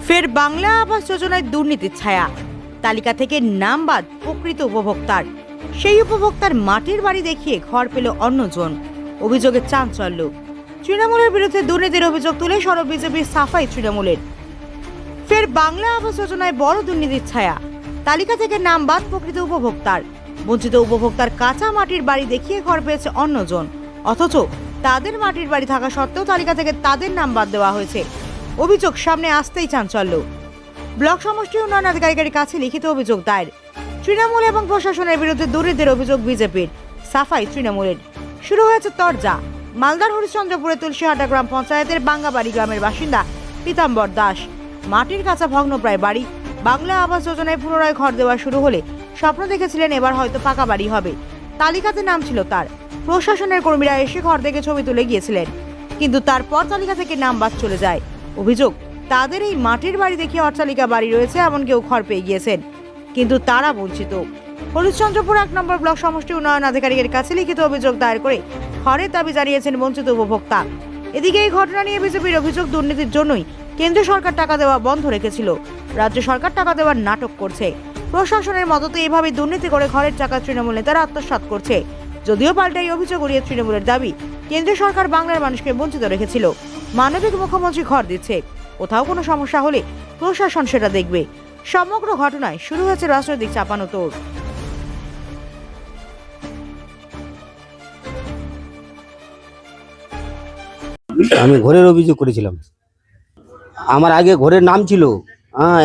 ফের বাংলা আবাস যোজনায় দুর্নীতির ছায়া, তালিকা থেকে নাম বাদ প্রকৃত উপভোক্তার। সেই উপভোক্তার মাটির বাড়ি দেখিয়ে ঘর পেল অন্যজন। অভিযোগে চাঞ্চল্য। তৃণমূলের বিরুদ্ধে দুর্নীতির অভিযোগ তুলে সরব বিজেপির সাফাই তৃণমূলের। ফের বাংলা আবাস যোজনায় বড় দুর্নীতির ছায়া, তালিকা থেকে নাম বাদ প্রকৃত উপভোক্তার। বঞ্চিত উপভোক্তার কাঁচা মাটির বাড়ি দেখিয়ে ঘর পেয়েছে অন্যজন, অথচ তাদের মাটির বাড়ি থাকা সত্ত্বেও তালিকা থেকে তাদের নাম বাদ দেওয়া হয়েছে। অভিযোগ সামনে আসতেই চাঞ্চল্য। ব্লক সমষ্টি উন্নয়ন আধিকারিকের কাছে লিখিত অভিযোগ দায়ের। তৃণমূল এবং প্রশাসনের বিরুদ্ধে দুর্নীতির অভিযোগ বিজেপির, সাফাই তৃণমূলের। শুরু হয়েছে তরজা। মালদার হরিশ্চন্দ্রপুরে তুলসীহাটা গ্রাম পঞ্চায়েতের বাঙ্গাবাড়ি গ্রামের বাসিন্দা পীতাম্বর দাস। মাটির কাঁচা ভগ্নপ্রায় বাড়ি। বাংলা আবাস যোজনায় পুনরায় ঘর দেওয়া শুরু হলে স্বপ্ন দেখেছিলেন এবার হয়তো পাকা বাড়ি হবে। তালিকাতে নাম ছিল তার। প্রশাসনের কর্মীরা এসে ঘর দেখে ছবি তুলে গিয়েছিলেন, কিন্তু তারপর তালিকা থেকে নাম বাদ চলে যায়। অভিযোগ, তাদের এই মাটির বাড়ি দেখে অট্টালিকা বাড়ি রয়েছে এমন কেউ ঘর পেয়ে গিয়েছেন, কিন্তু তারা বঞ্চিত। হরিশ্চন্দ্রপুর 1 নম্বর ব্লক সমষ্টি উন্নয়ন আধিকারিকের কাছে লিখিত অভিযোগ দায়ের করে ঘরের দাবি জানিয়েছেন বঞ্চিত উপভোক্তা। এদিকে এই ঘটনা নিয়ে বিজেপির অভিযোগ, দুর্নীতির জন্যই কেন্দ্র সরকার টাকা দেওয়া বন্ধ রেখেছিল, রাজ্য সরকার টাকা দেওয়ার নাটক করছে। প্রশাসনের মদতে এভাবে দুর্নীতি করে ঘরের টাকা তৃণমূল নেতারা আত্মসাৎ করছে। যদিও পাল্টা এই অভিযোগ উড়িয়ে তৃণমূলের দাবি, কেন্দ্র সরকার বাংলার মানুষকে বঞ্চিত রেখেছিল, মানবিক মুখ্যমন্ত্রী ঘর দিচ্ছে। কোথাও কোনো সমস্যা হলে প্রশাসন সেটা দেখবে। সমগ্র ঘটনায় শুরু হয়েছে রাজনৈতিক চাপানোতোড়। আমি ঘরের অভিযোগ করেছিলাম। আমার আগে ঘরের নাম ছিল, হ্যাঁ,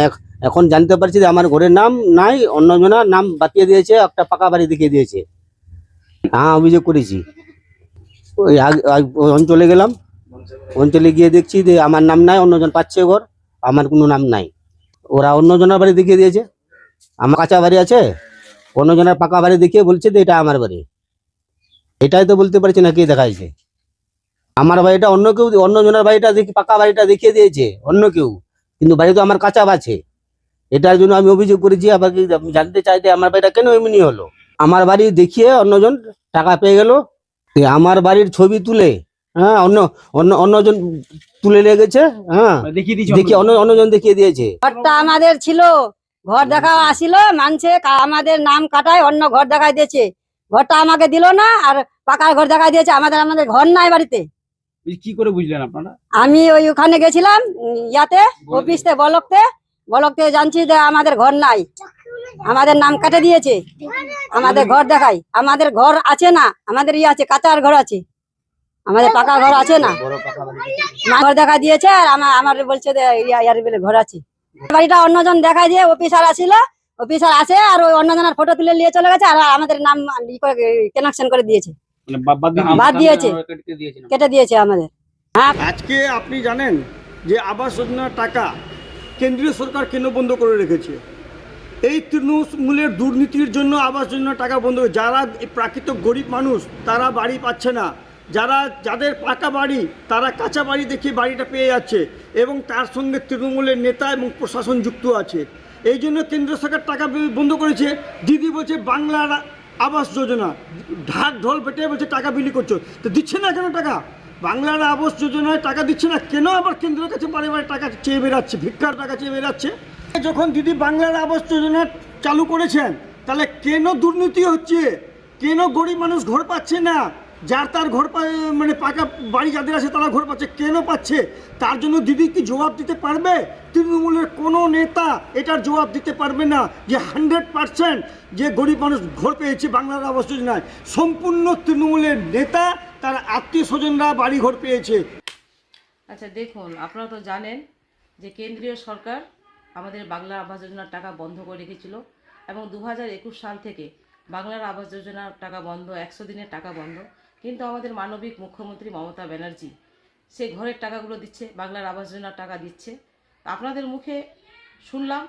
এখন জানতে পারছি যে আমার ঘরের নাম নাই, অন্যজনের নাম বাতিয়ে দিয়েছে, একটা পাকা বাড়ি দেখিয়ে দিয়েছে। হ্যাঁ, অভিযোগ করেছি। ওই ওই অঞ্চলে গেলাম, অঞ্চলে গিয়ে দেখছি যে আমার নাম নাই, অন্যজন পাচ্ছে ঘর, আমার কোনো নাম নাই। ওরা অন্যজনের বাড়ি দেখিয়ে দিয়েছে। আমার কাঁচা বাড়ি আছে, অন্যজনের পাকা বাড়ি দেখিয়ে বলছে যে এটা আমার বাড়ি। এটাই তো বলতে পারছি না কে দেখাইছে। আমার বাড়িটা অন্য কেউ, অন্যজনের বাড়িটা দেখি পাকা বাড়িটা দেখিয়ে দিয়েছে অন্য কেউ, কিন্তু বাড়ি তো আমার কাঁচা আছে। এটার জন্য আমি অভিযোগ করেছি। আবার জানতে চাইতে আমার বাড়িটা কেন এমনি হলো। আমার বাড়ি দেখিয়ে অন্যজন টাকা পেয়ে গেল। আমার বাড়ির ছবি তুলে, হ্যাঁ, অন্যজন তুলে লেগেছে, হ্যাঁ, দেখিয়ে অন্যজন দেখিয়ে দিয়েছে। ঘরটা আমাদের ছিল, ঘর দেখা আসিল, মানছে আমাদের নাম কাটায় অন্য ঘর দেখাই দিয়েছে। ঘরটা আমাকে দিল না, আর পাকার ঘর দেখাই দিয়েছে। আমাদের ঘর নাই বাড়িতে। কি করে বুঝলেন আপনারা? আমি ওখানে গেছিলাম, ইয়াতে অফিসে, বলকতে জানছি যে আমাদের ঘর নাই, আমাদের নাম কাটে দিয়েছে। আমাদের ঘর দেখাই, আমাদের ঘর আছে না, আমাদের ইয়ে আছে, কাঁচার ঘর আছে, আমাদের পাকা ঘর আছে না। ঘর দেখা দিয়েছে, আর আমার বলছে যে ইয়ার বলে ঘর আছে। বাড়িটা অন্যজন দেখাই দিয়ে অফিসার অফিসার আছে, আর ওই অন্যজনের ফটো তুলে নিয়ে চলে গেছে, আর আমাদের নাম কানেকশন করে দিয়েছে, বাদ দিয়েছে, কেটে দিয়েছে আমাদের। আজকে আপনি জানেন যে আবাস যোজনার টাকা কেন্দ্রীয় সরকার কেন বন্ধ করে রেখেছে? এই তৃণমূলের দুর্নীতির জন্য আবাস যোজনার টাকা বন্ধ। যারা প্রাকৃত গরিব মানুষ তারা বাড়ি পাচ্ছে না, যাদের পাকা বাড়ি তারা কাঁচা বাড়ি দেখিয়ে বাড়িটা পেয়ে যাচ্ছে, এবং তার সঙ্গে তৃণমূলের নেতা এবং প্রশাসন যুক্ত আছে। এই জন্য কেন্দ্র সরকার টাকা বন্ধ করেছে। দিদি বলছে বাংলার আবাস যোজনা, ঢাক ঢোল পেটে বলছে টাকা বিলি করছো, তো দিচ্ছে না কেন টাকা? বাংলার আবাস যোজনায় টাকা দিচ্ছে না কেন? আবার কেন্দ্রের কাছে বারে বারে টাকা চেয়ে বেরাচ্ছে, ভিক্ষার টাকা চেয়ে বেরাচ্ছে। যখন দিদি বাংলার আবাস যোজনা চালু করেছেন, তাহলে কেন দুর্নীতি হচ্ছে? কেন গরিব মানুষ ঘর পাচ্ছে না? যার তার ঘর মানে পাকা বাড়ি যাদের আছে তারা ঘর পাচ্ছে, কেন পাচ্ছে? তার জন্য দিদি কি জবাব দিতে পারবে? তৃণমূলের কোনো নেতা এটার জবাব দিতে পারবে না যে 100% যে গরিব মানুষ ঘর পেয়েছে বাংলার আবাস যোজনায়। সম্পূর্ণ তৃণমূলের নেতা, তার আত্মীয় স্বজনরা বাড়ি ঘর পেয়েছে। আচ্ছা দেখুন, আপনারা তো জানেন যে কেন্দ্রীয় সরকার আমাদের বাংলা আবাস যোজনার টাকা বন্ধ করে রেখেছিল, এবং 2021 সাল থেকে বাংলার আবাস যোজনার টাকা বন্ধ, 100 দিনের টাকা বন্ধ। কিন্তু আমাদের মানবিক মুখ্যমন্ত্রী মমতা ব্যানার্জি সে ঘরের টাকাগুলো দিচ্ছে, বাংলার আবাস যোজনার টাকা দিচ্ছে। আপনাদের মুখে শুনলাম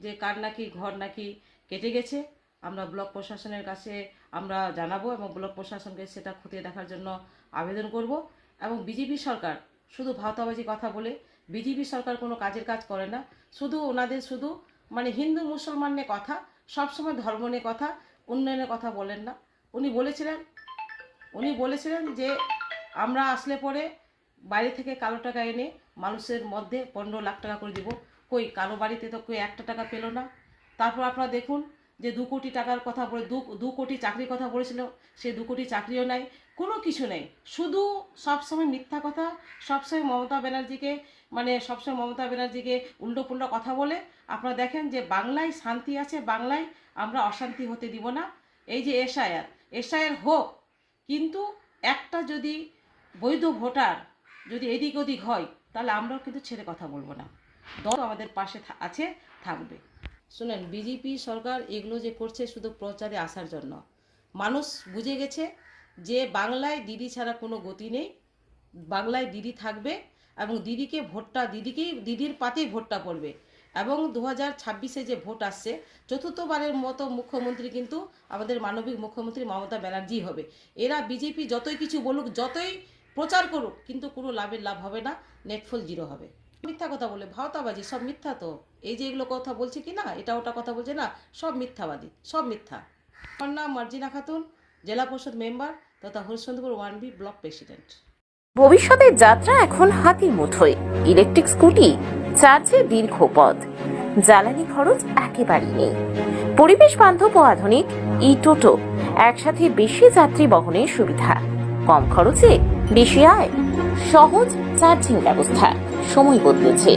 যে কার নাকি ঘর নাকি কেটে গেছে। আমরা ব্লক প্রশাসনের কাছে আমরা জানাবো, এবং ব্লক প্রশাসনকে সেটা খতিয়ে দেখার জন্য আবেদন করব। এবং বিজেপি সরকার শুধু ভাওতাবাজি কথা বলে, বিজেপি সরকার কোনো কাজের কাজ করে না। ওনাদের শুধু মানে হিন্দু মুসলমান নিয়ে কথা, সবসময় ধর্ম নিয়ে কথা, উন্নয়নের কথা বলেন না। উনি বলেছিলেন যে আমরা আসলে পরে বাইরে থেকে কালো টাকা এনে মানুষের মধ্যে 15 লাখ টাকা করে দিব। কই কারো বাড়িতে তো কই 1 টাকা পেলো না। তারপর আপনারা দেখুন যে 2 কোটি টাকার কথা বলে 2 কোটি চাকরির কথা বলেছিল, সে 2 কোটি চাকরিও নাই, কোনো কিছু নেই, শুধু সবসময় মিথ্যা কথা, সবসময় মমতা ব্যানার্জিকে সবসময় মমতা ব্যানার্জিকে উল্টো পুল্টো কথা বলে। আপনারা দেখেন যে বাংলায় শান্তি আছে, বাংলায় আমরা অশান্তি হতে দিব না। এই যে এসআইআর হোক, কিন্তু একটা যদি বৈধ ভোটার যদি এদিক ওদিক হয় তাহলে আমরাও কিন্তু ছেড়ে কথা বলবো না। দল আমাদের পাশে আছে, থাকবে। শুনেন, বিজেপি সরকার এগুলো যে করছে শুধু প্রচারে আসার জন্য। মানুষ বুঝে গেছে যে বাংলায় দিদি ছাড়া কোনো গতি নেই, বাংলায় দিদি থাকবে এবং দিদিকে ভোটটা দিদির পাতেই ভোটটা পড়বে। এবং 2026-এ যে ভোট আসছে, চতুর্থবারের মতো মুখ্যমন্ত্রী কিন্তু আমাদের মানবিক মুখ্যমন্ত্রী মমতা ব্যানার্জি হবে। এরা বিজেপি যতই কিছু বলুক, যতই প্রচার করুক, কিন্তু কোনো লাভ হবে না, নেটফল জিরো হবে। মিথ্যা কথা বলে ভাওতাবাজি, সব মিথ্যা। তো এই যে এগুলো কথা বলছে কি না, এটা ওটা কথা বলছে না, সব মিথ্যাবাদী, সব মিথ্যা। আমার নাম মার্জিনা খাতুন, জেলা পরিষদ মেম্বার তথা হরিশ্চন্দ্রপুর 1B ব্লক প্রেসিডেন্ট। ভবিষ্যতের যাত্রা এখন হাতের মুঠোয়। ইলেকট্রিক স্কুটি, চার্জে দীর্ঘ পথ, জ্বালানি খরচ একেবারেই নেই। পরিবেশ বান্ধব ও আধুনিক ই টোটো, একসাথে বেশি যাত্রী বহনের সুবিধা, কম খরচে বেশি আয়, সহজ চার্জিং ব্যবস্থা। সময় বদলেছে,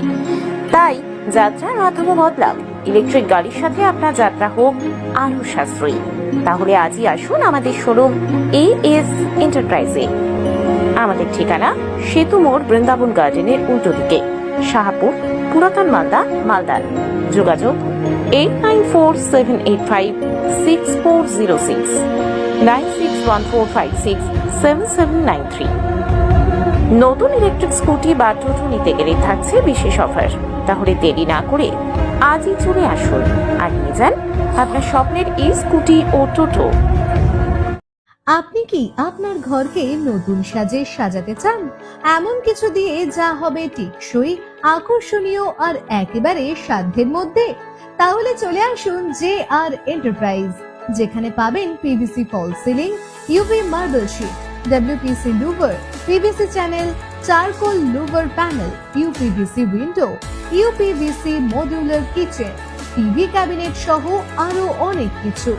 তাই যাত্রার মাধ্যমে বদলাও। ইলেকট্রিক গাড়ির সাথে আপনার যাত্রা হোক আরো সাশ্রয়ী। তাহলে আজই আসুন আমাদের শোরুম AS এন্টারপ্রাইজে। আমাদের ঠিকানা সেতু মোড়, বৃন্দাবন গার্ডেনের উল্টো দিকে, শাহপুর, পুরাতন মালদা, মালদা। যোগাযোগ 8947856406, 9614567793। নতুন ইলেকট্রিক স্কুটি বা টোটো নিতে গেলে থাকছে বিশেষ অফার। তাহলে দেরি না করে আজই চলে আসুন আর নিয়ে যান আপনার স্বপ্নের এই স্কুটি ও টোটো। আপনি কি আপনার ঘরকে নতুন সাজে সাজাতে চান? এমন কিছু দিয়ে যা হবে টেকসই, আকর্ষণীয় আর একেবারে সাধ্যের মধ্যে? তাহলে চলে আসুন JR এন্টারপ্রাইজ, যেখানে পাবেন PVC fall ceiling, UV marble sheet, WPC louvre, PVC channel, charcoal louvre panel, UPVC window, UPVC modular kitchen, TV cabinet সহ আরো অনেক কিছু।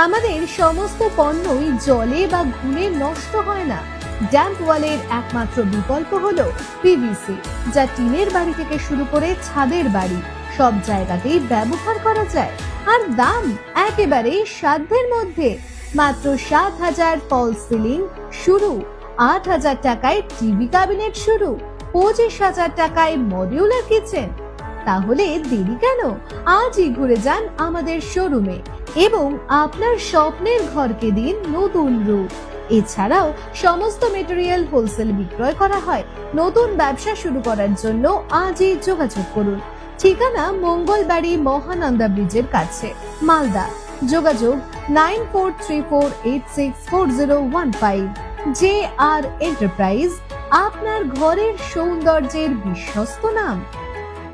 আমাদের সমস্ত পণ্যই জলে বা ঘুনে নষ্ট হয় না। ড্যাম্প ওয়ালের একমাত্র বিকল্প হলো PVC, যা টিনের বাড়ি থেকে শুরু করে ছাদের বাড়ি সব জায়গাতেই ব্যবহার করা যায়। আর দাম একেবারে সাধ্যের মধ্যে, মাত্র 7,000 ফল সিলিং শুরু, 8,000 টাকায় টিভি ক্যাবিনেট শুরু, 25,000 টাকায় মডিউলার কিচেন। তাহলে দেরি কেন? আজই ঘুরে যান আমাদের শোরুমে এবং আপনার স্বপ্নের ঘরকে দিন নতুন রূপ। এছাড়াও সমস্ত মেটেরিয়াল হোলসেল বিক্রয় করা হয়। নতুন ব্যবসা শুরু করার জন্য আজই যোগাযোগ করুন। ঠিকানা মঙ্গলবাড়ি মহানন্দা ব্রিজের কাছে, মালদা। যোগাযোগ 9434864015। JR এন্টারপ্রাইজ, আপনার ঘরের সৌন্দর্যের বিশ্বস্ত নাম।